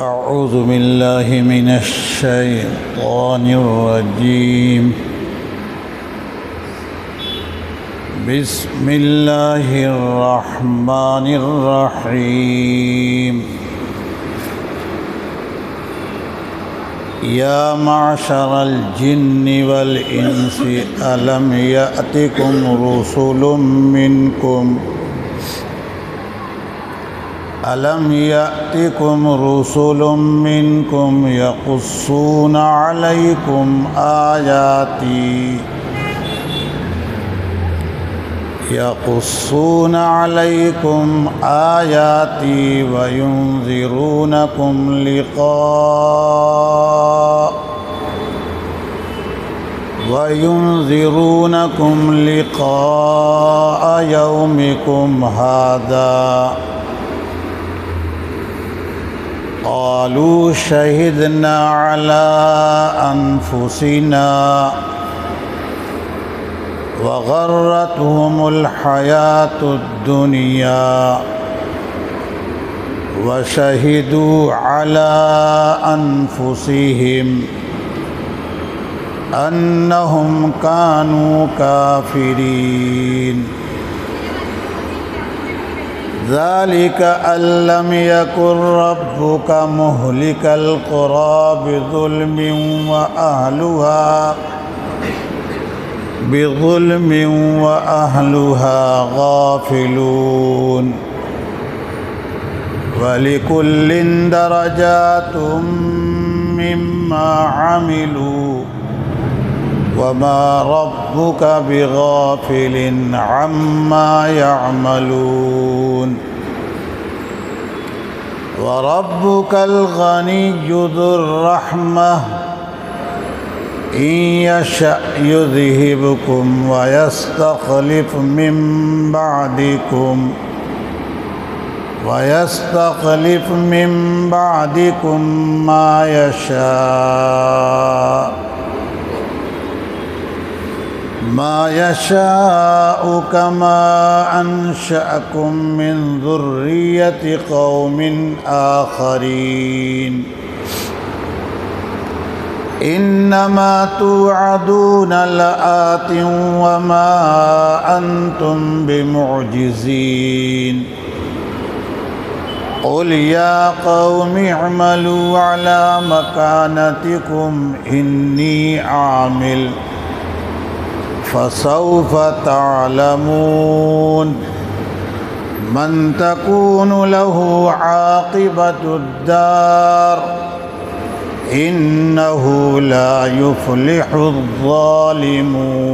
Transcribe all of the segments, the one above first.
أعوذ بالله من الشيطان الرجيم. بسم الله الرحمن الرحيم. يا معشر الجن والإنس ألم يأتكم رسل منكم يقصون عليكم آياتي وينذرونكم لقاء يومكم هذا. قالوا شهدنا على أنفسنا وغرتهم الحياة الدنيا وشهدوا على أنفسهم أنهم كانوا كافرين. ذلك أن لم يكن ربك مهلك القرى بظلم وأهلها غافلون. ولكل درجات مما عملوا وما ربك بغافل عما يعملون. وربك الغني ذو الرحمة إن يشأ يذهبكم ويستخلف من بعدكم ما يشاء كما أنشأكم من ذرية قوم آخرين. إنما توعدون لآت وما أنتم بمعجزين. قل يا قوم اعملوا على مكانتكم إني عامل فسوف تعلمون من تكون له عاقبة الدار إنه لا يفلح الظالمون.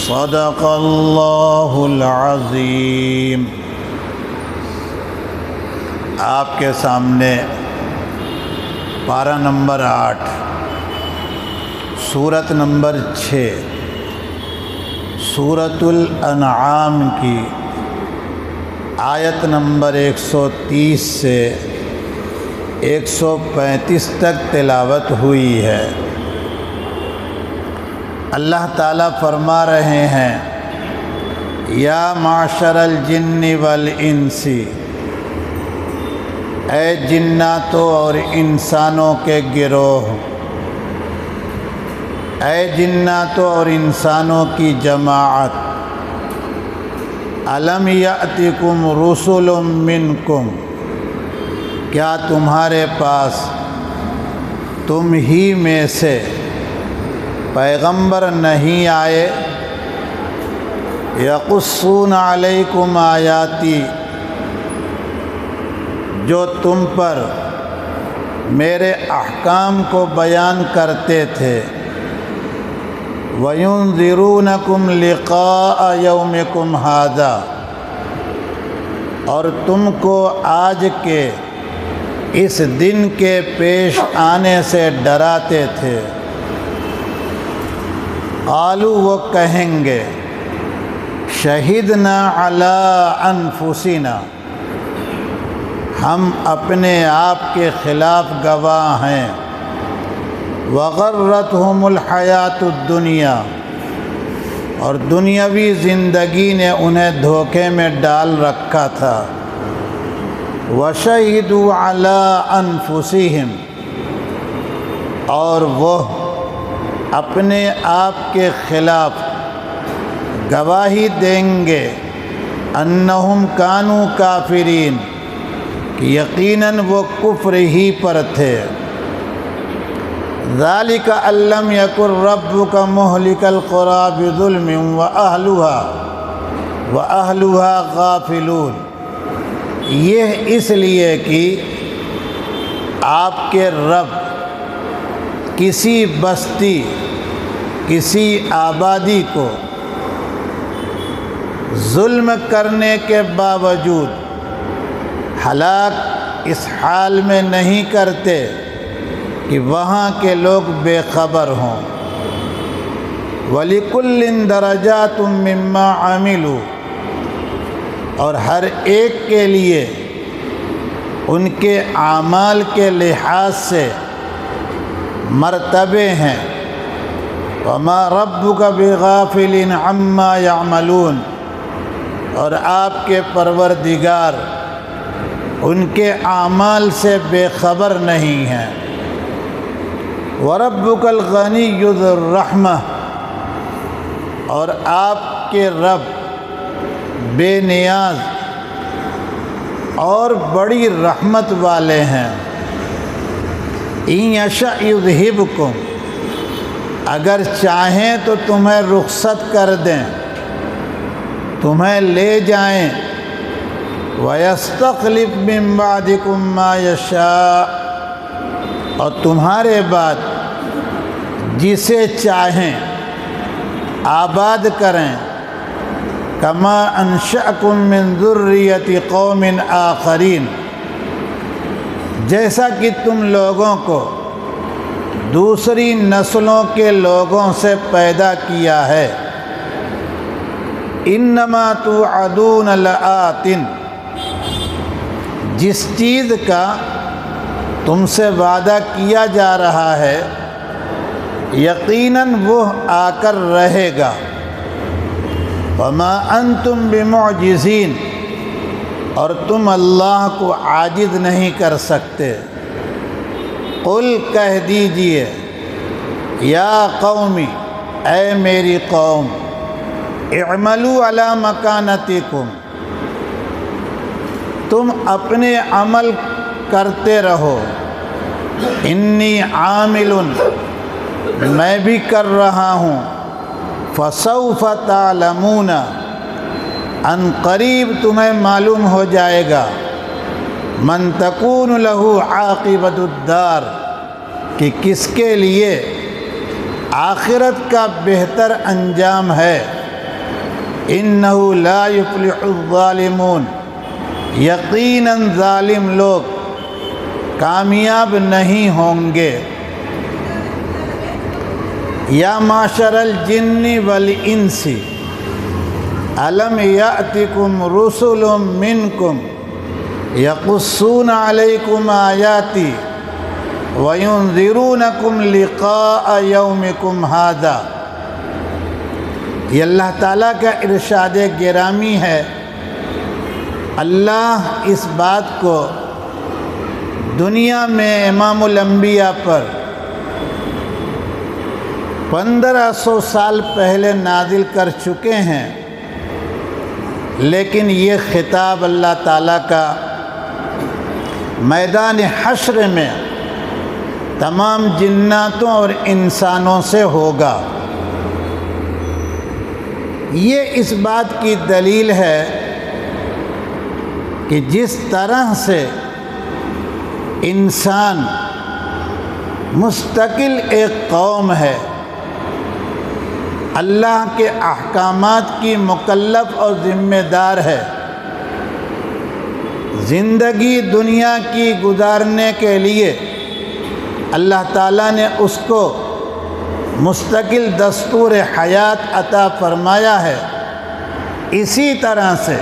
صدق الله العظيم. آپ کے سامنے پارہ نمبر 8 سورت نمبر 6 سورۃ الانعام کی آیت نمبر 130 سے 135 تک تلاوت ہوئی ہے. اللہ تعالیٰ فرما رہے ہیں یا معشر الجن والانس، اے جناتوں اور انسانوں کے گروہ، اے جناتوں اور انسانوں کی جماعت، الم یأتکم رسل منکم، کیا تمہارے پاس تم ہی میں سے پیغمبر نہیں آئے؟ یقصون علیکم آیاتی، جو تم پر میرے احکام کو بیان کرتے تھے، وَيُنذِرُونَكُمْ لِقَاءَ يَوْمِكُمْ هَذَا، اور تم کو آج کے اس دن کے پیش آنے سے ڈراتے تھے. قالوا، وہ کہیں گے، شہدنا علی انفسنا، ہم اپنے آپ کے خلاف گواہ ہیں. وغرتہم الحیات الدنیا، اور دنیاوی زندگی نے انہیں دھوکے میں ڈال رکھا تھا. وَشَهِدُوا عَلَىٰ أَنفُسِهِمْ، اور وہ اپنے آپ کے خلاف گواہی دیں گے انہم کانوا کافرین، کہ یقیناً وہ کفر ہی پر تھے۔ ذَلِكَ أَن لَّمْ يَكُن رَّبُّكَ مُهْلِكَ الْقُرَىٰ بِظُلْمٍ وَأَهْلُهَا غَافِلُونَ، یہ اس لیے کہ آپ کے رب کسی بستی، کسی آبادی کو ظلم کرنے کے باوجود ہلاک اس حال میں نہیں کرتے کہ وہاں کے لوگ بے خبر ہوں۔ وَلِكُلٍّ دَرَجَاتٌ مِّمَّا عَمِلُوا، اور ہر ایک کے لیے ان کے اعمال کے لحاظ سے مرتبے ہیں۔ وَمَا رَبُّكَ بِغَافِلٍ عَمَّا يَعْمَلُونَ، اور آپ کے پروردگار ان کے اعمال سے بے خبر نہیں ہیں۔ وَرَبُّكَ الْغَنِيُّ ذُو الرَّحْمَةِ، اور آپ کے رب بے نیاز اور بڑی رحمت والے ہیں۔ إِن يَشَأْ يُذْهِبْكُمْ، اگر چاہیں تو تمہیں رخصت کر دیں، تمہیں لے جائیں۔ وَيَسْتَخْلِفْ مِن بَعْدِكُم مَّا يَشَاءُ، اور تمہارے بعد جسے چاہیں آباد کریں۔ کما انشأکم من ذریۃ قوم آخرین، جیسا کہ تم لوگوں کو دوسری نسلوں کے لوگوں سے پیدا کیا ہے۔ انما توعدون لآت، جس چیز کا تم سے وعدہ کیا جا رہا ہے یقیناً وہ آ کر رہے گا۔ وما انتم بمعجزین، اور تم اللہ کو عاجز نہیں کر سکتے۔ قل، کہہ دیجئے، یا قومی، اے میری قوم، اعملوا علی مکانتکم، تم اپنے عمل کرتے رہو۔ انی عامل، میں بھی کر رہا ہوں۔ فسوف تعلمون، ان قریب تمہیں معلوم ہو جائے گا۔ من تکون لہ عاقبۃ الدار، کہ کس کے لیے آخرت کا بہتر انجام ہے۔ انہ لا یفلح الظالمون، یقیناً ظالم لوگ کامیاب نہیں ہوں گے۔ یا معشر الجن والانس الم یأتکم رسل منکم یقصون علیکم آیاتی وینذرونکم لقاء یومکم ھذا۔ یہ اللہ تعالیٰ کا ارشاد گرامی ہے۔ اللہ اس بات کو دنیا میں امام الانبیاء پر 1500 سال پہلے نازل کر چکے ہیں، لیکن یہ خطاب اللہ تعالیٰ کا میدان حشر میں تمام جناتوں اور انسانوں سے ہوگا۔ یہ اس بات کی دلیل ہے کہ جس طرح سے انسان مستقل ایک قوم ہے، اللہ کے احکامات کی مکلف اور ذمہ دار ہے، زندگی دنیا کی گزارنے کے لیے اللہ تعالیٰ نے اس کو مستقل دستور حیات عطا فرمایا ہے، اسی طرح سے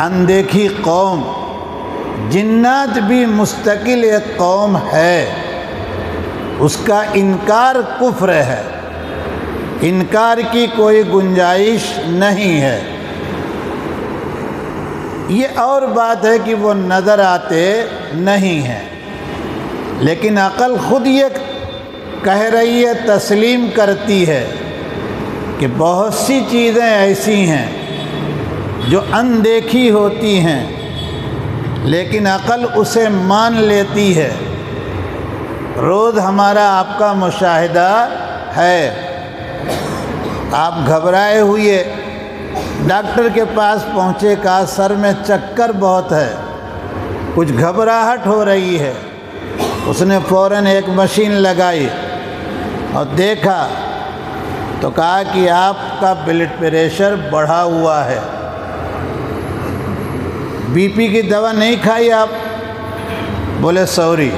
اندیکھی قوم جنات بھی مستقل ایک قوم ہے، اس کا انکار کفر ہے، انکار کی کوئی گنجائش نہیں ہے۔ یہ اور بات ہے کہ وہ نظر آتے نہیں ہیں، لیکن عقل خود یہ کہہ رہی ہے، تسلیم کرتی ہے کہ بہت سی چیزیں ایسی ہیں جو اندیکھی ہوتی ہیں، لیکن عقل اسے مان لیتی ہے۔ روز ہمارا آپ کا مشاہدہ ہے، آپ گھبرائے ہوئے ڈاکٹر کے پاس پہنچے، کہا سر میں چکر بہت ہے، کچھ گھبراہٹ ہو رہی ہے۔ اس نے فوراً ایک مشین لگائی اور دیکھا تو کہا کہ آپ کا بلڈ پریشر بڑھا ہوا ہے۔ بی پی کی دوا نہیں کھائی آپ؟ بولے سوری۔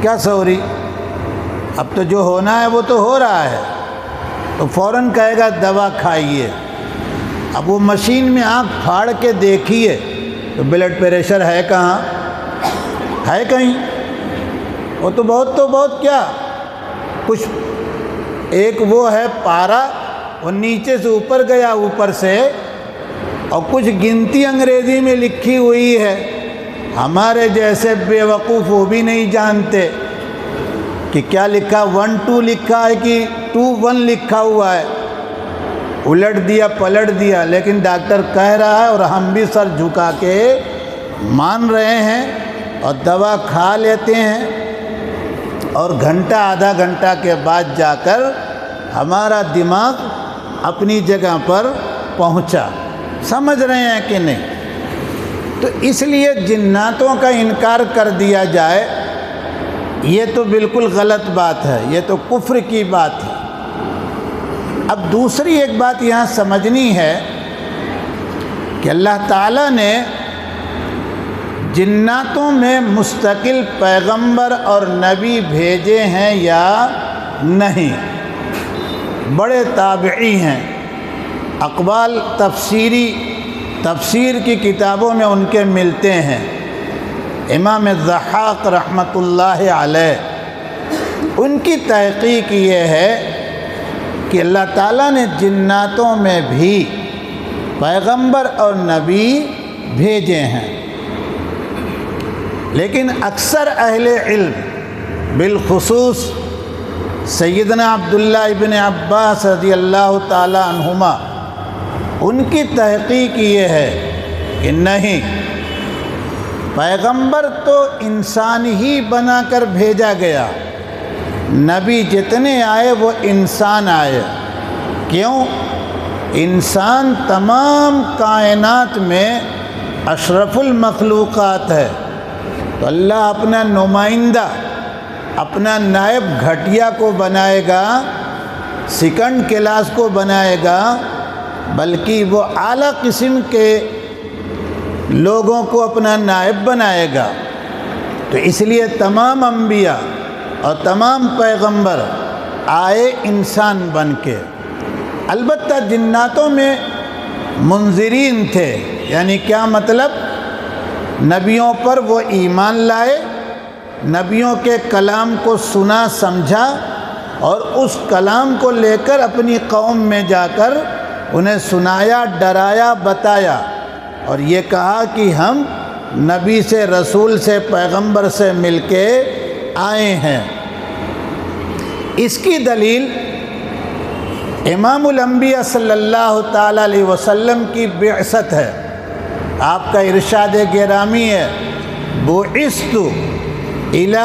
کیا سوری؟ اب تو جو ہونا ہے وہ تو ہو رہا ہے، تو فوراً کہے گا دوا کھائیے۔ اب وہ مشین میں آنکھ پھاڑ کے دیکھیے تو بلڈ پریشر ہے کہاں؟ ہے کہیں؟ وہ تو بہت کیا، کچھ ایک وہ ہے پارا، وہ نیچے سے اوپر گیا اوپر سے، اور کچھ گنتی انگریزی میں لکھی ہوئی ہے، ہمارے جیسے بے وقوف وہ بھی نہیں جانتے کہ کیا لکھا، 1 2 لکھا ہے کہ 2 1 لکھا ہوا ہے۔ الٹ دیا پلٹ دیا، لیکن ڈاکٹر کہہ رہا ہے اور ہم بھی سر جھکا کے مان رہے ہیں اور دوا کھا لیتے ہیں، اور گھنٹہ آدھا گھنٹہ کے بعد جا کر ہمارا دماغ اپنی جگہ پر پہنچا۔ سمجھ رہے ہیں کہ نہیں؟ تو اس لیے جناتوں کا انکار کر دیا جائے یہ تو بالکل غلط بات ہے، یہ تو کفر کی بات ہے۔ اب دوسری ایک بات یہاں سمجھنی ہے کہ اللہ تعالیٰ نے جناتوں میں مستقل پیغمبر اور نبی بھیجے ہیں یا نہیں؟ بڑے تابعی ہیں، اقوال تفسیر کی کتابوں میں ان کے ملتے ہیں۔ امام الضحاک رحمۃ اللہ علیہ، ان کی تحقیق یہ ہے کہ اللہ تعالیٰ نے جناتوں میں بھی پیغمبر اور نبی بھیجے ہیں، لیکن اکثر اہل علم بالخصوص سیدنا عبداللہ ابن عباس رضی اللہ تعالی عنہما، ان کی تحقیق یہ ہے کہ نہیں، پیغمبر تو انسان ہی بنا کر بھیجا گیا، نبی جتنے آئے وہ انسان آئے۔ کیوں؟ انسان تمام کائنات میں اشرف المخلوقات ہے، تو اللہ اپنا نمائندہ، اپنا نائب گھٹیا کو بنائے گا، سیکنڈ کلاس کو بنائے گا، بلکہ وہ اعلیٰ قسم کے لوگوں کو اپنا نائب بنائے گا۔ تو اس لیے تمام انبیاء اور تمام پیغمبر آئے انسان بن کے۔ البتہ جناتوں میں منذرین تھے، یعنی کیا مطلب؟ نبیوں پر وہ ایمان لائے، نبیوں کے کلام کو سنا سمجھا، اور اس کلام کو لے کر اپنی قوم میں جا کر انہیں سنایا، ڈرایا، بتایا، اور یہ کہا کہ ہم نبی سے، رسول سے، پیغمبر سے مل کے آئے ہیں۔ اس کی دلیل امام الانبیاء صلی اللہ تعالی علیہ وسلم کی بعثت ہے۔ آپ کا ارشاد گرامی ہے، بعثت الی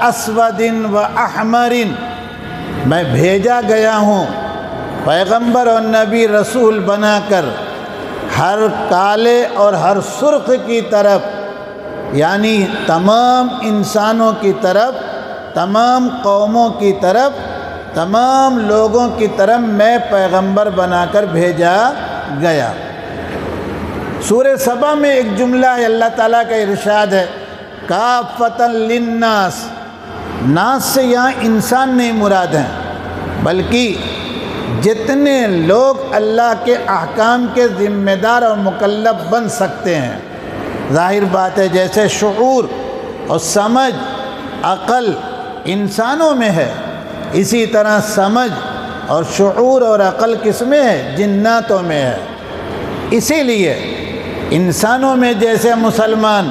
اسود و احمر، میں بھیجا گیا ہوں پیغمبر اور نبی رسول بنا کر ہر کالے اور ہر سرخ کی طرف، یعنی تمام انسانوں کی طرف، تمام قوموں کی طرف، تمام لوگوں کی طرف میں پیغمبر بنا کر بھیجا گیا۔ سورہ سبا میں ایک جملہ ہے، اللہ تعالیٰ کا ارشاد ہے، کافۃ للناس، ناس سے یہاں انسان نہیں مراد ہیں، بلکہ جتنے لوگ اللہ کے احکام کے ذمہ دار اور مکلف بن سکتے ہیں۔ ظاہر بات ہے جیسے شعور اور سمجھ، عقل انسانوں میں ہے، اسی طرح سمجھ اور شعور اور عقل کس میں ہے؟ جناتوں میں ہے۔ اسی لیے انسانوں میں جیسے مسلمان،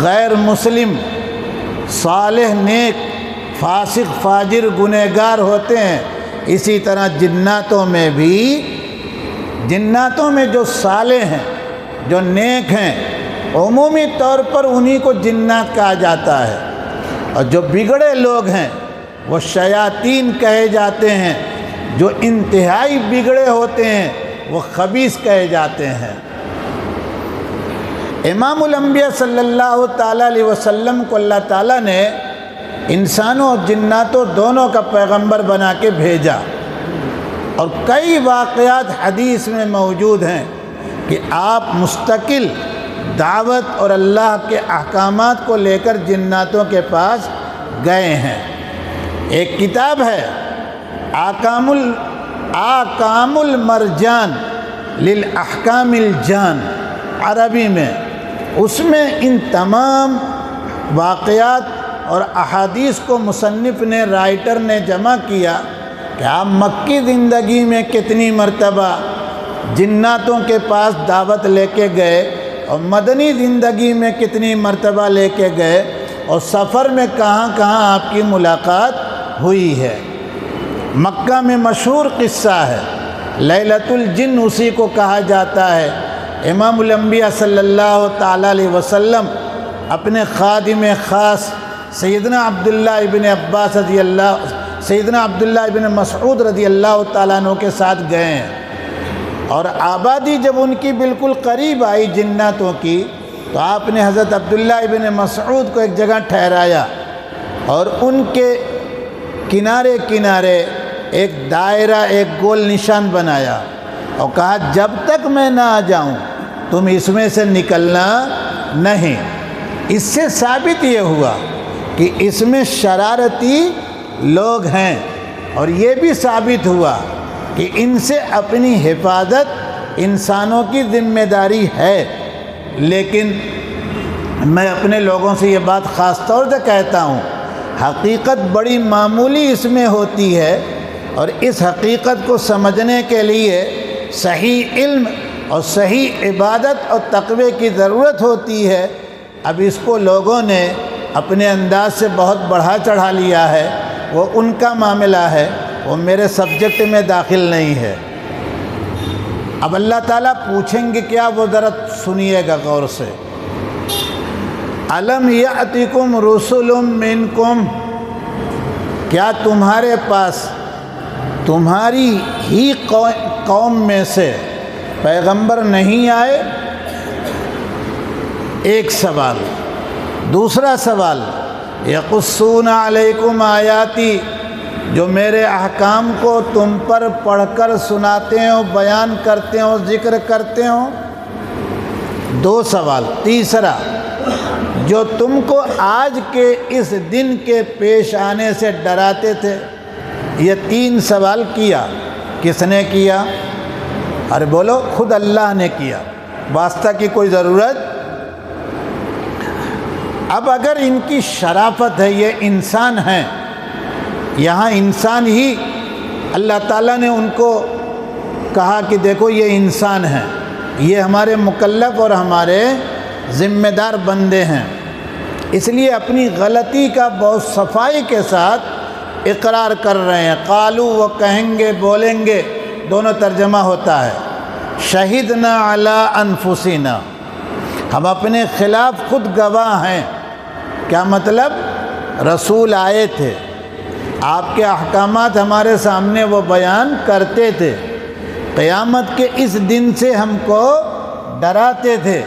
غیر مسلم، صالح نیک، فاسق فاجر گنہگار ہوتے ہیں، اسی طرح جناتوں میں بھی، جناتوں میں جو صالح ہیں، جو نیک ہیں، عمومی طور پر انہی کو جنات کہا جاتا ہے، اور جو بگڑے لوگ ہیں وہ شیاطین کہے جاتے ہیں، جو انتہائی بگڑے ہوتے ہیں وہ خبیث کہے جاتے ہیں۔ امام الانبیاء صلی اللہ تعالیٰ علیہ وسلم کو اللہ تعالیٰ نے انسانوں اور جناتوں دونوں کا پیغمبر بنا کے بھیجا، اور کئی واقعات حدیث میں موجود ہیں کہ آپ مستقل دعوت اور اللہ کے احکامات کو لے کر جناتوں کے پاس گئے ہیں۔ ایک کتاب ہے آکام المرجان للاحکام الجان عربی میں، اس میں ان تمام واقعات اور احادیث کو مصنف نے، رائٹر نے جمع کیا کہ آپ مکی زندگی میں کتنی مرتبہ جناتوں کے پاس دعوت لے کے گئے، اور مدنی زندگی میں کتنی مرتبہ لے کے گئے، اور سفر میں کہاں کہاں آپ کی ملاقات ہوئی ہے۔ مکہ میں مشہور قصہ ہے، لیلۃ الجن اسی کو کہا جاتا ہے۔ امام الانبیاء صلی اللہ تعالیٰ علیہ وسلم اپنے خادم خاص سیدنا عبداللہ ابن عباس رضی اللہ، سیدنا عبداللہ ابن مسعود رضی اللہ تعالیٰ عنہ کے ساتھ گئے ہیں، اور آبادی جب ان کی بالکل قریب آئی جناتوں کی، تو آپ نے حضرت عبداللہ ابن مسعود کو ایک جگہ ٹھہرایا، اور ان کے کنارے کنارے ایک دائرہ، ایک گول نشان بنایا، اور کہا جب تک میں نہ آ جاؤں تم اس میں سے نکلنا نہیں۔ اس سے ثابت یہ ہوا کہ اس میں شرارتی لوگ ہیں، اور یہ بھی ثابت ہوا کہ ان سے اپنی حفاظت انسانوں کی ذمہ داری ہے۔ لیکن میں اپنے لوگوں سے یہ بات خاص طور سے کہتا ہوں، حقیقت بڑی معمولی اس میں ہوتی ہے، اور اس حقیقت کو سمجھنے کے لیے صحیح علم اور صحیح عبادت اور تقوی کی ضرورت ہوتی ہے۔ اب اس کو لوگوں نے اپنے انداز سے بہت بڑھا چڑھا لیا ہے، وہ ان کا معاملہ ہے، وہ میرے سبجیکٹ میں داخل نہیں ہے۔ اب اللہ تعالیٰ پوچھیں گے کیا، وہ ذرا سنیے گا غور سے۔ الم یأتکم رسل منکم، کیا تمہارے پاس تمہاری ہی قوم میں سے پیغمبر نہیں آئے؟ ایک سوال۔ دوسرا سوال، یقصون علیکم آیاتی، جو میرے احکام کو تم پر پڑھ کر سناتے ہو، بیان کرتے ہو، ذکر کرتے ہو؟ دو سوال۔ تیسرا، جو تم کو آج کے اس دن کے پیش آنے سے ڈراتے تھے؟ یہ تین سوال کیا۔ کس نے کیا؟ ارے بولو، خود اللہ نے کیا، واسطہ کی کوئی ضرورت۔ اب اگر ان کی شرافت ہے، یہ انسان ہیں، یہاں انسان ہی اللہ تعالیٰ نے ان کو کہا کہ دیکھو یہ انسان ہیں، یہ ہمارے مکلف اور ہمارے ذمہ دار بندے ہیں، اس لیے اپنی غلطی کا بہت صفائی کے ساتھ اقرار کر رہے ہیں۔ قالو، وہ کہیں گے، بولیں گے، دونوں ترجمہ ہوتا ہے۔ شہدنا علی انفسنا، ہم اپنے خلاف خود گواہ ہیں۔ کیا مطلب؟ رسول آئے تھے، آپ کے احکامات ہمارے سامنے وہ بیان کرتے تھے، قیامت کے اس دن سے ہم کو ڈراتے تھے،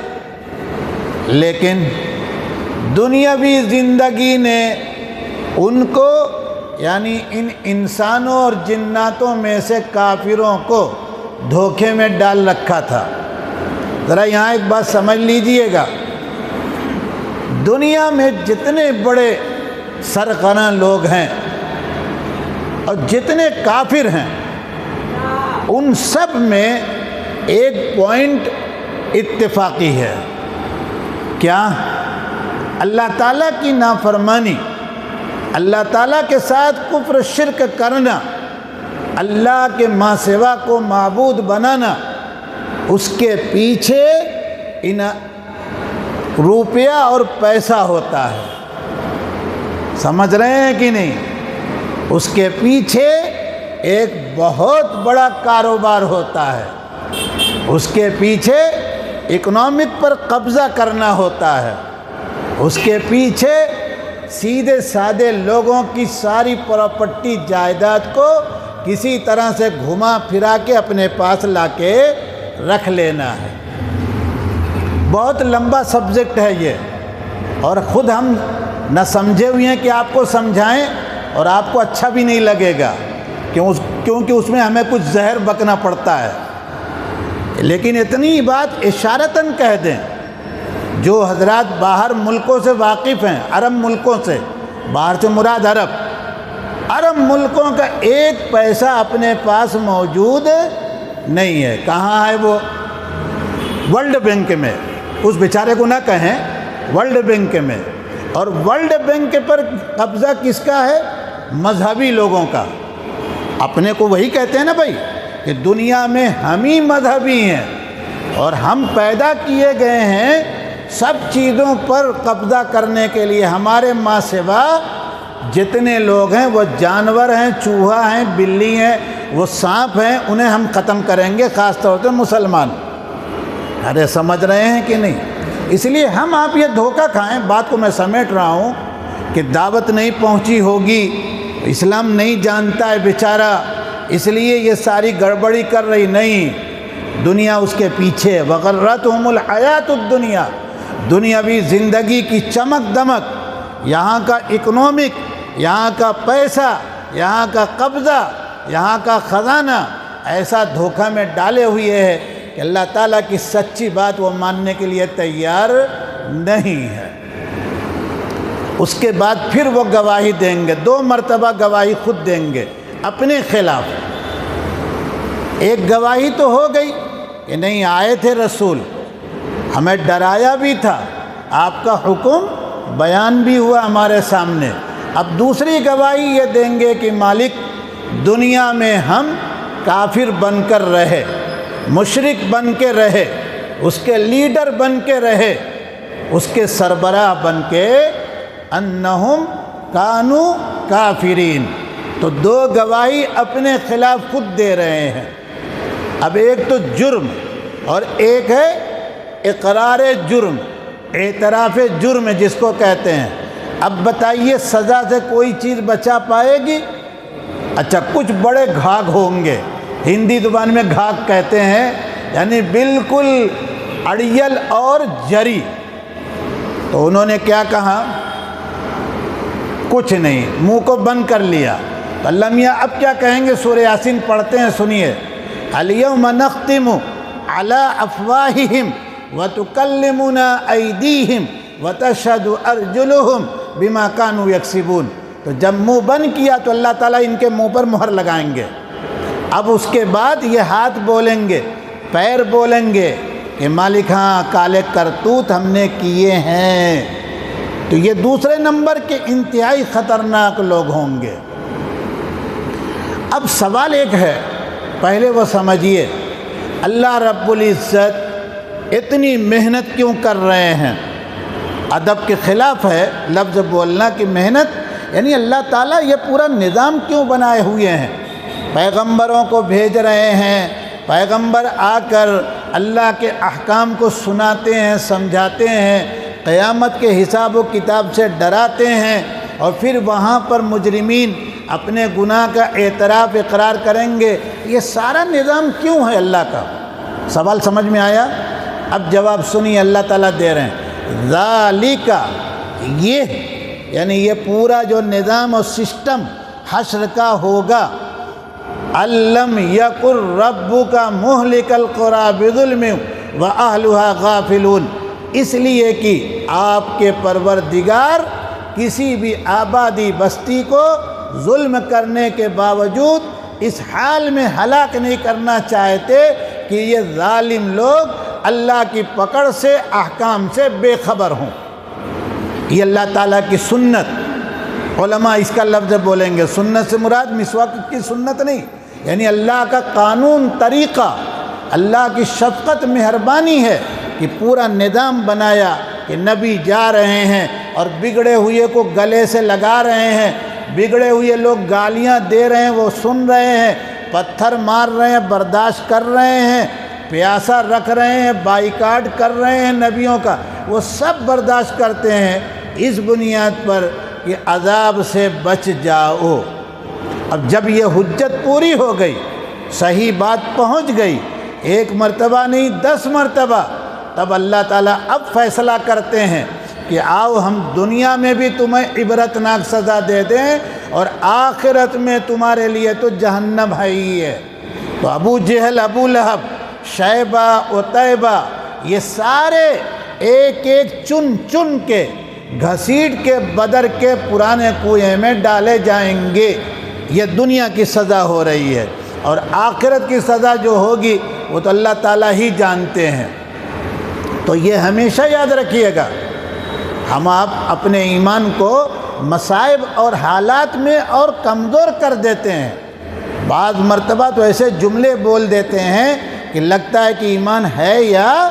لیکن دنیاوی زندگی نے ان کو، یعنی ان انسانوں اور جناتوں میں سے کافروں کو دھوکے میں ڈال رکھا تھا۔ ذرا یہاں ایک بات سمجھ لیجئے گا، دنیا میں جتنے بڑے سرغنہ لوگ ہیں اور جتنے کافر ہیں، ان سب میں ایک پوائنٹ اتفاقی ہے۔ کیا؟ اللہ تعالیٰ کی نافرمانی، اللہ تعالیٰ کے ساتھ کفر شرک کرنا، اللہ کے ماں سوا کو معبود بنانا، اس کے پیچھے ان روپیہ اور پیسہ ہوتا ہے، سمجھ رہے ہیں کہ نہیں؟ اس کے پیچھے ایک بہت بڑا کاروبار ہوتا ہے، اس کے پیچھے اکنامک پر قبضہ کرنا ہوتا ہے، اس کے پیچھے سیدھے سادے لوگوں کی ساری پراپرٹی جائیداد کو کسی طرح سے گھما پھرا کے اپنے پاس لا کے رکھ لینا ہے۔ بہت لمبا سبجیکٹ ہے یہ، اور خود ہم نہ سمجھے ہوئے ہیں کہ آپ کو سمجھائیں، اور آپ کو اچھا بھی نہیں لگے گا کیونکہ اس میں ہمیں کچھ زہر بکنا پڑتا ہے، لیکن اتنی بات اشارتاً کہہ دیں۔ جو حضرات باہر ملکوں سے واقف ہیں، عرب ملکوں سے، باہر سے مراد عرب ملکوں کا ایک پیسہ اپنے پاس موجود نہیں ہے۔ کہاں ہے وہ؟ ورلڈ بینک میں۔ اس بیچارے کو نہ کہیں، ورلڈ بینک میں۔ اور ورلڈ بینک پر قبضہ کس کا ہے؟ مذہبی لوگوں کا۔ اپنے کو وہی کہتے ہیں نا بھائی کہ دنیا میں ہم ہی مذہبی ہیں، اور ہم پیدا کیے گئے ہیں سب چیزوں پر قبضہ کرنے کے لیے۔ ہمارے ماں سوا جتنے لوگ ہیں وہ جانور ہیں، چوہا ہیں، بلی ہیں، وہ سانپ ہیں، انہیں ہم ختم کریں گے، خاص طور سے مسلمان۔ ارے سمجھ رہے ہیں کہ نہیں؟ اس لیے ہم آپ یہ دھوکہ کھائیں، بات کو میں سمیٹ رہا ہوں کہ دعوت نہیں پہنچی ہوگی، اسلام نہیں جانتا ہے بیچارہ، اس لیے یہ ساری گڑبڑی کر رہی نہیں۔ دنیا اس کے پیچھے، وغرتہم الحیات الدنیا، دنیاوی زندگی کی چمک دمک، یہاں کا اکنامک، یہاں کا پیسہ، یہاں کا قبضہ، یہاں کا خزانہ ایسا دھوکہ میں ڈالے ہوئے ہے کہ اللہ تعالیٰ کی سچی بات وہ ماننے کے لیے تیار نہیں ہے۔ اس کے بعد پھر وہ گواہی دیں گے، 2 مرتبہ گواہی خود دیں گے اپنے خلاف۔ ایک گواہی تو ہو گئی کہ نہیں آئے تھے رسول، ہمیں ڈرایا بھی تھا، آپ کا حکم بیان بھی ہوا ہمارے سامنے۔ اب دوسری گواہی یہ دیں گے کہ مالک دنیا میں ہم کافر بن کر رہے، مشرک بن کے رہے، اس کے لیڈر بن کے رہے، اس کے سربراہ بن کے، انہم کانوا کافرین۔ تو 2 گواہی اپنے خلاف خود دے رہے ہیں۔ اب ایک تو جرم اور ایک ہے اقرار جرم، اعتراف جرم جس کو کہتے ہیں۔ اب بتائیے سزا سے کوئی چیز بچا پائے گی؟ اچھا کچھ بڑے گھاگ ہوں گے، ہندی زبان میں گھاگ کہتے ہیں، یعنی بالکل اڑیل اور جری۔ تو انہوں نے کیا کہا؟ کچھ نہیں، منہ کو بند کر لیا۔ تو اللہ میاں اب کیا کہیں گے؟ سورہ یاسین پڑھتے ہیں، سنیے۔ الیوم نختم علی افواہہم وتکلمنا ایدیہم وتشہد ارجلہم بما کانوا یکسبون۔ تو جب منہ بند کیا تو اللہ تعالیٰ ان کے منہ پر مہر لگائیں گے۔ اب اس کے بعد یہ ہاتھ بولیں گے، پیر بولیں گے کہ مالک ہاں کالے کرتوت ہم نے کیے ہیں۔ تو یہ دوسرے نمبر کے انتہائی خطرناک لوگ ہوں گے۔ اب سوال ایک ہے، پہلے وہ سمجھیے اللہ رب العزت اتنی محنت کیوں کر رہے ہیں؟ ادب کے خلاف ہے لفظ بولنا کہ محنت، یعنی اللہ تعالیٰ یہ پورا نظام کیوں بنائے ہوئے ہیں؟ پیغمبروں کو بھیج رہے ہیں، پیغمبر آ کر اللہ کے احکام کو سناتے ہیں، سمجھاتے ہیں، قیامت کے حساب و کتاب سے ڈراتے ہیں، اور پھر وہاں پر مجرمین اپنے گناہ کا اعتراف اقرار کریں گے۔ یہ سارا نظام کیوں ہے اللہ کا؟ سوال سمجھ میں آیا؟ اب جواب سنیے، اللہ تعالیٰ دے رہے ہیں، ذالک، یہ یعنی یہ پورا جو نظام اور سسٹم حشر کا ہوگا، علم یکن ربک مہلک القری بظلم واہلھا غافلون، اس لیے کہ آپ کے پروردگار کسی بھی آبادی بستی کو ظلم کرنے کے باوجود اس حال میں ہلاک نہیں کرنا چاہتے کہ یہ ظالم لوگ اللہ کی پکڑ سے، احکام سے بے خبر ہوں۔ یہ اللہ تعالیٰ کی سنت، علماء اس کا لفظ بولیں گے، سنت سے مراد مسواک کی سنت نہیں، یعنی اللہ کا قانون طریقہ، اللہ کی شفقت مہربانی ہے کہ پورا نظام بنایا کہ نبی جا رہے ہیں اور بگڑے ہوئے کو گلے سے لگا رہے ہیں، بگڑے ہوئے لوگ گالیاں دے رہے ہیں وہ سن رہے ہیں، پتھر مار رہے ہیں برداشت کر رہے ہیں، پیاسا رکھ رہے ہیں بائیکاٹ کر رہے ہیں نبیوں کا، وہ سب برداشت کرتے ہیں اس بنیاد پر کہ عذاب سے بچ جاؤ۔ اب جب یہ حجت پوری ہو گئی، صحیح بات پہنچ گئی، ایک مرتبہ نہیں 10 مرتبہ، تب اللہ تعالیٰ اب فیصلہ کرتے ہیں کہ آؤ ہم دنیا میں بھی تمہیں عبرتناک سزا دے دیں اور آخرت میں تمہارے لیے تو جہنم ہے ہی ہے۔ تو ابو جہل، ابو لہب، شیبہ عتیبہ، یہ سارے ایک ایک چن چن کے گھسیٹ کے بدر کے پرانے کنویں میں ڈالے جائیں گے۔ یہ دنیا کی سزا ہو رہی ہے، اور آخرت کی سزا جو ہوگی وہ تو اللہ تعالیٰ ہی جانتے ہیں۔ تو یہ ہمیشہ یاد رکھیے گا، ہم آپ اپنے ایمان کو مصائب اور حالات میں اور کمزور کر دیتے ہیں۔ بعض مرتبہ تو ایسے جملے بول دیتے ہیں کہ لگتا ہے کہ ایمان ہے یا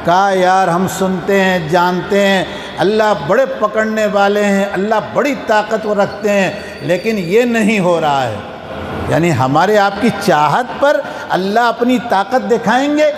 کہا یار ہم سنتے ہیں جانتے ہیں اللہ بڑے پکڑنے والے ہیں، اللہ بڑی طاقت رکھتے ہیں، لیکن یہ نہیں ہو رہا ہے۔ یعنی ہمارے آپ کی چاہت پر اللہ اپنی طاقت دکھائیں گے؟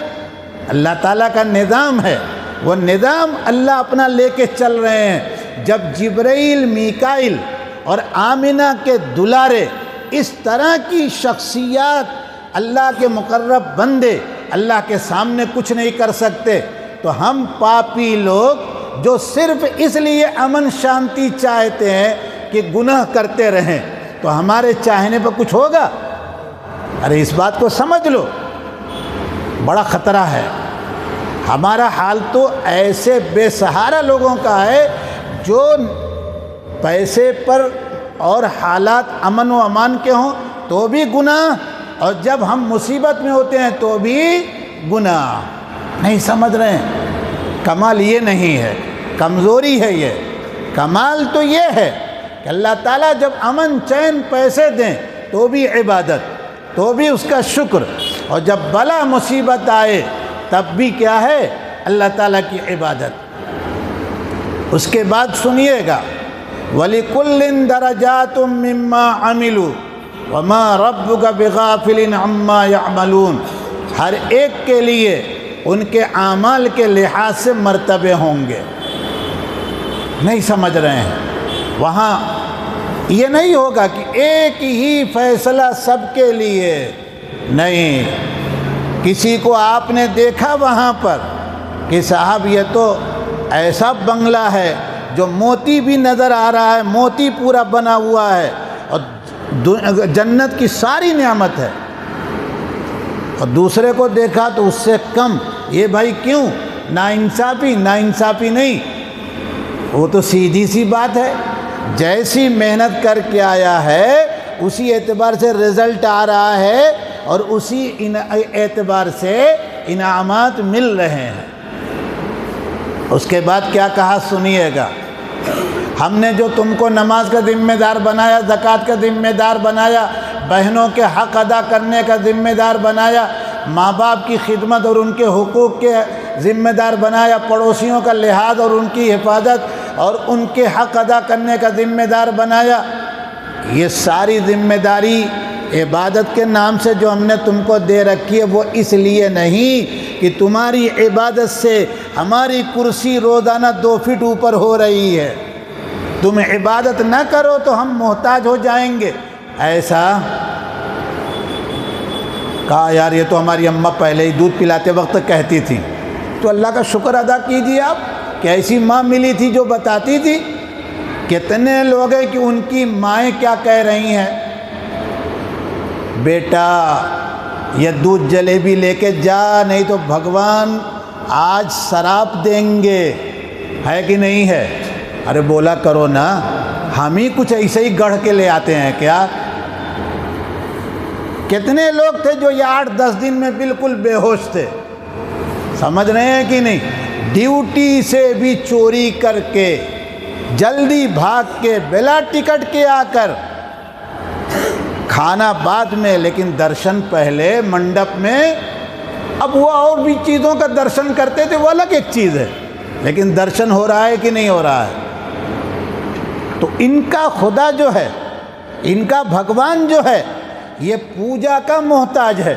اللہ تعالیٰ کا نظام ہے، وہ نظام اللہ اپنا لے کے چل رہے ہیں۔ جب جبرائیل، میکائیل اور آمنہ کے دلارے، اس طرح کی شخصیات، اللہ کے مقرب بندے اللہ کے سامنے کچھ نہیں کر سکتے، تو ہم پاپی لوگ جو صرف اس لیے امن شانتی چاہتے ہیں کہ گناہ کرتے رہیں، تو ہمارے چاہنے پر کچھ ہوگا؟ ارے اس بات کو سمجھ لو، بڑا خطرہ ہے۔ ہمارا حال تو ایسے بے سہارا لوگوں کا ہے جو پیسے پر اور حالات امن و امان کے ہوں تو بھی گناہ، اور جب ہم مصیبت میں ہوتے ہیں تو بھی گناہ۔ نہیں سمجھ رہے ہیں؟ کمال یہ نہیں ہے، کمزوری ہے یہ۔ کمال تو یہ ہے کہ اللہ تعالیٰ جب امن چین پیسے دیں تو بھی عبادت، تو بھی اس کا شکر، اور جب بلا مصیبت آئے تب بھی کیا ہے؟ اللہ تعالیٰ کی عبادت۔ اس کے بعد سنیے گا وَلِكُلٍّ دَرَجَاتٌ مِّمَّا عَمِلُوا وَمَا رَبُّكَ بِغَافِلٍ عَمَّا يَعْمَلُونَ۔ ہر ایک کے لیے ان کے اعمال کے لحاظ سے مرتبے ہوں گے۔ نہیں سمجھ رہے ہیں؟ وہاں یہ نہیں ہوگا کہ ایک ہی فیصلہ سب کے لیے، نہیں۔ کسی کو آپ نے دیکھا وہاں پر کہ صاحب یہ تو ایسا بنگلہ ہے جو موتی بھی نظر آ رہا ہے، موتی پورا بنا ہوا ہے، اور جنت کی ساری نعمت ہے، اور دوسرے کو دیکھا تو اس سے کم۔ یہ بھائی کیوں؟ ناانصافی؟ ناانصافی نہیں، وہ تو سیدھی سی بات ہے، جیسی محنت کر کے آیا ہے اسی اعتبار سے رزلٹ آ رہا ہے، اور اسی اعتبار سے انعامات مل رہے ہیں۔ اس کے بعد کیا کہا سنیے گا، ہم نے جو تم کو نماز کا ذمہ دار بنایا، زکوٰۃ کا ذمہ دار بنایا، بہنوں کے حق ادا کرنے کا ذمہ دار بنایا، ماں باپ کی خدمت اور ان کے حقوق کے ذمہ دار بنایا، پڑوسیوں کا لحاظ اور ان کی حفاظت اور ان کے حق ادا کرنے کا ذمہ دار بنایا۔ یہ ساری ذمہ داری عبادت کے نام سے جو ہم نے تم کو دے رکھی ہے، وہ اس لیے نہیں کہ تمہاری عبادت سے ہماری کرسی روزانہ 2 فٹ اوپر ہو رہی ہے، تم عبادت نہ کرو تو ہم محتاج ہو جائیں گے، ایسا کہا یار یہ تو ہماری اماں پہلے ہی دودھ پلاتے وقت کہتی تھی، تو اللہ کا شکر ادا کیجیے آپ کہ ایسی ماں ملی تھی جو بتاتی تھی۔ کتنے لوگ ہیں کہ ان کی مائیں کیا کہہ رہی ہیں، بیٹا یہ دودھ جلیبی لے کے جا، نہیں تو بھگوان آج شراب دیں گے، ہے کہ نہیں ہے؟ ارے بولا کرو نا، ہم ہی کچھ ایسے ہی گڑھ کے لے آتے ہیں کیا؟ کتنے لوگ تھے جو یہ 8-10 دن میں بالکل بے ہوش تھے، سمجھ رہے ہیں کہ نہیں؟ ڈیوٹی سے بھی چوری کر کے، جلدی بھاگ کے، بلا ٹکٹ کے آ کر، کھانا بعد میں لیکن درشن پہلے منڈپ میں اب وہ اور بھی چیزوں کا درشن کرتے تھے، وہ الگ ایک چیز ہے، لیکن درشن ہو رہا ہے کہ نہیں ہو رہا ہے؟ تو ان کا خدا جو ہے، ان کا بھگوان جو ہے، یہ پوجا کا محتاج ہے۔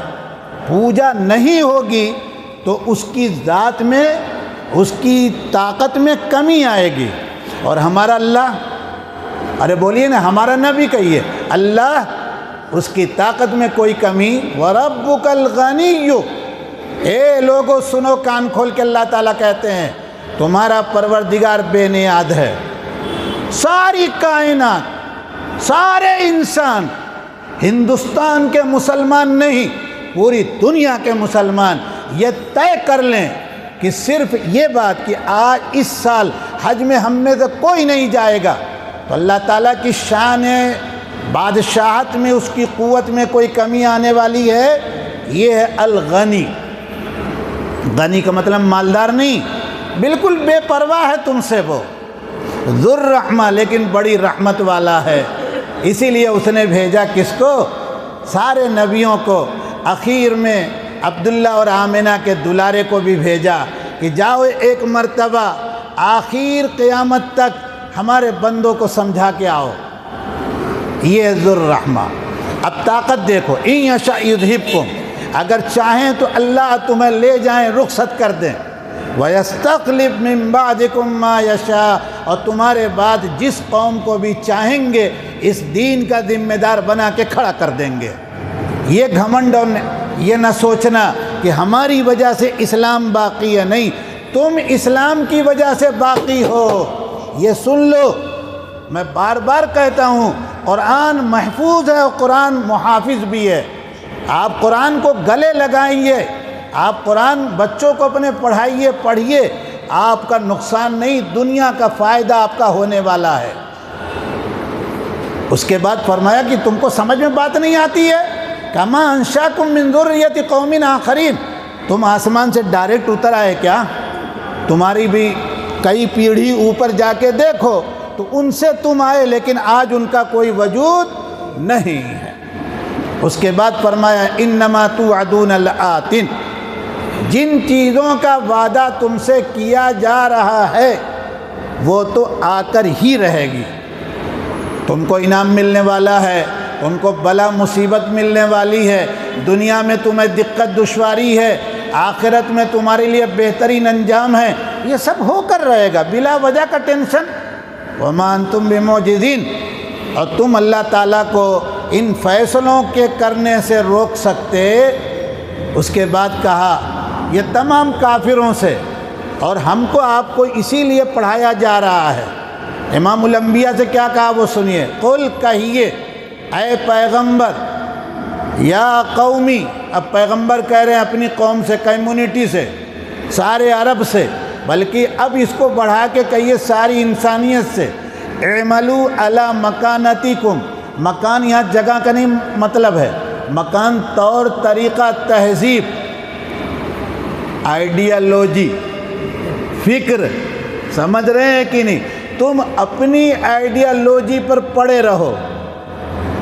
پوجا نہیں ہوگی تو اس کی ذات میں، اس کی طاقت میں کمی آئے گی۔ اور ہمارا اللہ، ارے بولیے نا، ہمارا نبی کہیے، اللہ، اس کی طاقت میں کوئی کمی۔ وَرَبُّكَ الْغَنِيُّ، اے لوگو سنو کان کھول کے، اللہ تعالیٰ کہتے ہیں تمہارا پروردگار بے نیاز ہے۔ ساری کائنات، سارے انسان، ہندوستان کے مسلمان نہیں، پوری دنیا کے مسلمان یہ طے کر لیں کہ صرف یہ بات کہ آج اس سال حج میں ہم میں سے کوئی نہیں جائے گا، تو اللہ تعالیٰ کی شان بادشاہت میں، اس کی قوت میں کوئی کمی آنے والی ہے؟ یہ ہے الغنی۔ غنی کا مطلب مالدار نہیں، بالکل بے پرواہ ہے تم سے وہ، ذو الرحمہ، لیکن بڑی رحمت والا ہے۔ اسی لیے اس نے بھیجا کس کو؟ سارے نبیوں کو۔ اخیر میں عبداللہ اور آمنہ کے دلارے کو بھی بھیجا کہ جاؤ ایک مرتبہ آخر قیامت تک ہمارے بندوں کو سمجھا کے آؤ۔ یہ ذو الرحمہ۔ اب طاقت دیکھو، ان یشاء یذھبکم، اگر چاہیں تو اللہ تمہیں لے جائیں، رخصت کر دیں۔ وَيَسْتَخْلِفْ مِن بَعْدِكُم مَّا يَشَاءُ، اور تمہارے بعد جس قوم کو بھی چاہیں گے اس دین کا ذمہ دار بنا کے کھڑا کر دیں گے۔ یہ گھمنڈ اور یہ نہ سوچنا کہ ہماری وجہ سے اسلام باقی ہے، نہیں، تم اسلام کی وجہ سے باقی ہو۔ یہ سن لو، میں بار بار کہتا ہوں، قرآن محفوظ ہے اور قرآن محافظ بھی ہے۔ آپ قرآن کو گلے لگائیے، آپ قرآن بچوں کو اپنے پڑھائیے، پڑھیے، آپ کا نقصان نہیں، دنیا کا فائدہ آپ کا ہونے والا ہے۔ اس کے بعد فرمایا کہ تم کو سمجھ میں بات نہیں آتی ہے، کما انشاکم من ذریۃ قوم آخرین، تم آسمان سے ڈائریکٹ اتر آئے کیا؟ تمہاری بھی کئی پیڑھی اوپر جا کے دیکھو تو ان سے تم آئے، لیکن آج ان کا کوئی وجود نہیں ہے۔ اس کے بعد فرمایا انما توعدون لآت، جن چیزوں کا وعدہ تم سے کیا جا رہا ہے وہ تو آ کر ہی رہے گی۔ تم کو انعام ملنے والا ہے، ان کو بلا مصیبت ملنے والی ہے، دنیا میں تمہیں دقت دشواری ہے، آخرت میں تمہارے لیے بہترین انجام ہے، یہ سب ہو کر رہے گا، بلا وجہ کا ٹینشن۔ وما انتم بمعجزین، اور تم اللہ تعالیٰ کو ان فیصلوں کے کرنے سے روک سکتے؟ اس کے بعد کہا یہ تمام کافروں سے، اور ہم کو آپ کو اسی لیے پڑھایا جا رہا ہے۔ امام الانبیاء سے کیا کہا وہ سنیے، قل کہیے اے پیغمبر، یا قومی، اب پیغمبر کہہ رہے ہیں اپنی قوم سے، کمیونٹی سے، سارے عرب سے، بلکہ اب اس کو بڑھا کے کہیے ساری انسانیت سے، اعملوا علی مکانتکم، مکان یہاں جگہ کا نہیں مطلب ہے، مکان طور طریقہ، تہذیب، آئیڈیالوجی، فکر، سمجھ رہے ہیں کہ نہیں؟ تم اپنی آئیڈیالوجی پر پڑے رہو۔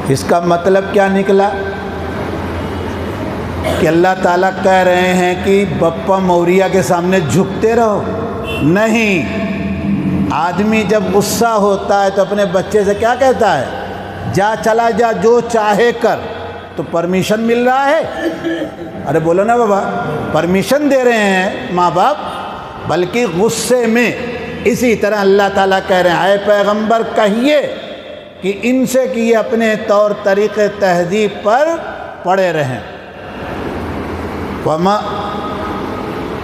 اس کا مطلب کیا نکلا کہ اللہ تعالیٰ کہہ رہے ہیں کہ بپا موریہ کے سامنے جھکتے رہو؟ نہیں، آدمی جب غصہ ہوتا ہے تو اپنے بچے سے کیا کہتا ہے؟ جا، چلا جا، جو چاہے کر۔ تو پرمیشن مل رہا ہے؟ ارے بولو نا بابا، پرمیشن دے رہے ہیں ماں باپ، بلکہ غصے میں۔ اسی طرح اللہ تعالیٰ کہہ رہے ہیں اے پیغمبر کہیے کہ ان سے کہ یہ اپنے طور طریقے تہذیب پر پڑے رہیں۔ وما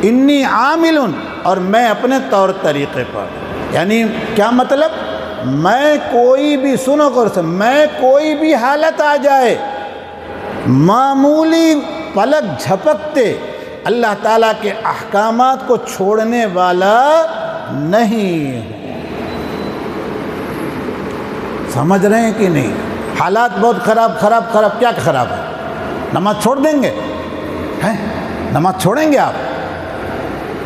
انی عامل، اور میں اپنے طور طریقے پر، یعنی کیا مطلب؟ میں کوئی بھی، سنو غور سے، میں کوئی بھی حالت آ جائے، معمولی پلک جھپکتے اللہ تعالیٰ کے احکامات کو چھوڑنے والا نہیں ہوں۔ سمجھ رہے ہیں کہ نہیں؟ حالات بہت خراب، کیا خراب ہے؟ نماز چھوڑ دیں گے؟ ہیں؟ نماز چھوڑیں گے آپ؟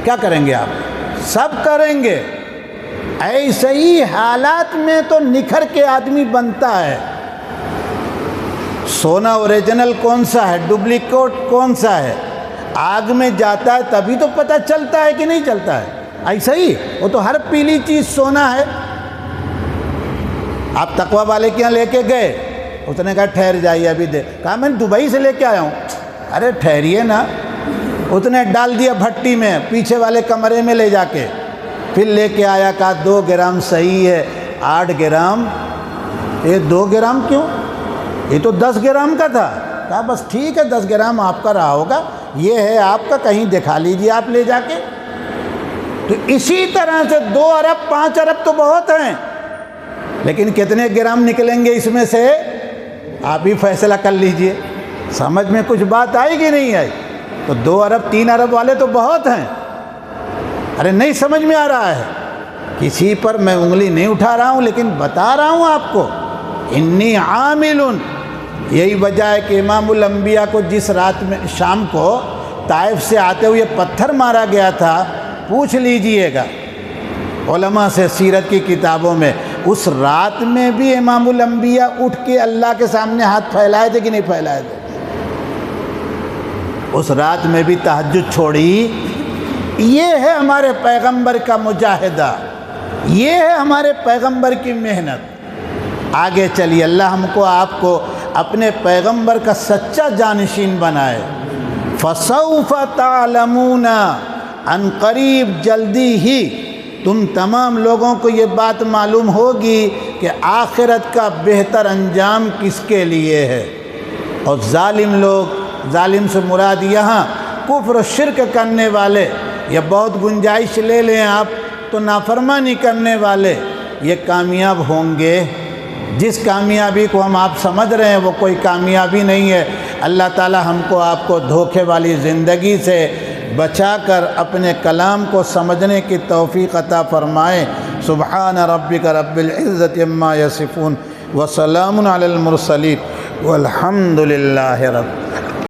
کیا کریں گے آپ؟ سب کریں گے۔ ایسے ہی حالات میں تو نکھر کے آدمی بنتا ہے۔ سونا اوریجنل کون سا ہے، ڈپلیکیٹ کون سا ہے؟ آگ میں جاتا ہے تبھی تو پتہ چلتا ہے کہ نہیں چلتا ہے، ایسا ہی وہ تو ہر پیلی چیز سونا ہے۔ آپ تقوی والے کے یہاں لے کے گئے، اس نے کہا ٹھہر جائیے ابھی دے، کہا میں نے دبئی سے لے کے آیا ہوں۔ ارے ٹھہریے نا، اس نے ڈال دیا بھٹی میں، پیچھے والے کمرے میں لے جا کے، پھر لے کے آیا، کہا 2 گرام صحیح ہے، 8 گرام، یہ 2 گرام کیوں، یہ تو 10 گرام کا تھا۔ کہا بس ٹھیک ہے 10 گرام آپ کا رہا ہوگا، یہ ہے آپ کا، کہیں دکھا لیجئے آپ لے جا کے۔ تو اسی طرح سے 2 ارب 5 ارب تو بہت ہیں، لیکن کتنے گرام نکلیں گے اس میں سے آپ ہی فیصلہ کر لیجئے۔ سمجھ میں کچھ بات آئی کہ نہیں آئی؟ تو 2 ارب 3 ارب والے تو بہت ہیں۔ ارے نہیں سمجھ میں آ رہا ہے، کسی پر میں انگلی نہیں اٹھا رہا ہوں، لیکن بتا رہا ہوں آپ کو، انی عامل۔ یہی وجہ ہے کہ امام الانبیاء کو جس رات میں شام کو طائف سے آتے ہوئے پتھر مارا گیا تھا، پوچھ لیجئے گا علماء سے سیرت کی کتابوں میں، اس رات میں بھی امام الانبیاء اٹھ کے اللہ کے سامنے ہاتھ پھیلائے تھے کہ نہیں پھیلائے تھے؟ اس رات میں بھی تہجد چھوڑی۔ یہ ہے ہمارے پیغمبر کا مجاہدہ، یہ ہے ہمارے پیغمبر کی محنت۔ آگے چلیے، اللہ ہم کو آپ کو اپنے پیغمبر کا سچا جانشین بنائے۔ فَسَوْفَ تَعْلَمُونَ، عن قریب جلدی ہی تم تمام لوگوں کو یہ بات معلوم ہوگی کہ آخرت کا بہتر انجام کس کے لیے ہے۔ اور ظالم لوگ، ظالم سے مراد یہاں کفر و شرک کرنے والے، یہ بہت گنجائش لے لیں آپ تو نافرمانی کرنے والے، یہ کامیاب ہوں گے۔ جس کامیابی کو ہم آپ سمجھ رہے ہیں وہ کوئی کامیابی نہیں ہے۔ اللہ تعالی ہم کو آپ کو دھوکے والی زندگی سے بچا کر اپنے کلام کو سمجھنے کی توفیق عطا فرمائے۔ سبحان ربک رب العزت عما یصفون وسلام علی المرسلین والحمد للہ رب